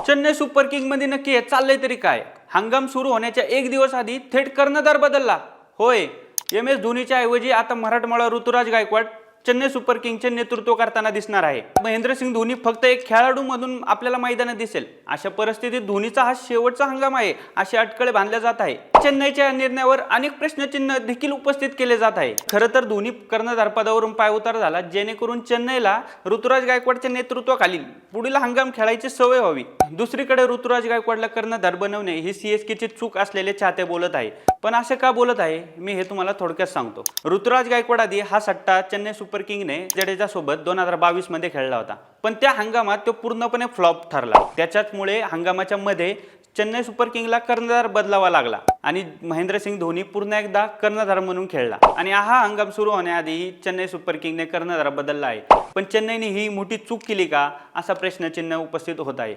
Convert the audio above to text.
Chennai super king मध्ये नक्की हे चाललंय तरी काय? हंगाम सुरू होण्याच्या एक दिवस आधी थेट कर्णधार बदलला. होय, एम एस धोनीच्या ऐवजी आता मराठमोळा ऋतुराज गायकवाड चेन्नई सुपर किंगचे नेतृत्व करताना दिसणार आहे. महेंद्रसिंग धोनी फक्त एक खेळाडू म्हणून आपल्याला मैदानात दिसेल. अशा परिस्थितीत धोनीचा हा शेवटचा हंगाम आहे अशी अटकळे बांधल्या जात आहे. चेन्नईच्या निर्णयावर अनेक प्रश्नचिन्ह देखील उपस्थित केले जात आहे. खरं तर धोनी कर्णधार पदावरून पायउतार झाला जेणेकरून चेन्नईला ऋतुराज गायकवाडच्या नेतृत्वाखाली पुढील हंगाम खेळायची सवय व्हावी. दुसरीकडे ऋतुराज गायकवाडला कर्णधार बनवणे ही सीएसकेची चूक असलेले चाहते बोलत आहे. पण असे का बोलत आहे मी हे तुम्हाला थोडक्यात सांगतो. ऋतुराज गायकवाड आधी हा सट्टा चेन्नई सुपर किंगने जडेजा सोबत 2022 मध्ये खेळला होता, पण त्या हंगामात तो पूर्णपणे फ्लॉप ठरला. त्याच्यामुळे हंगामाच्या मध्ये चेन्नई सुपर किंगला कर्णधार बदलावा लागला आणि महेंद्रसिंग धोनी पुन्हा एकदा कर्णधार म्हणून खेळला. आणि हा हंगाम सुरू होण्याआधी चेन्नई सुपर किंगने कर्णधार बदलला आहे. पण चेन्नईने ही मोठी चूक केली का असा प्रश्नचिन्ह उपस्थित होत आहे.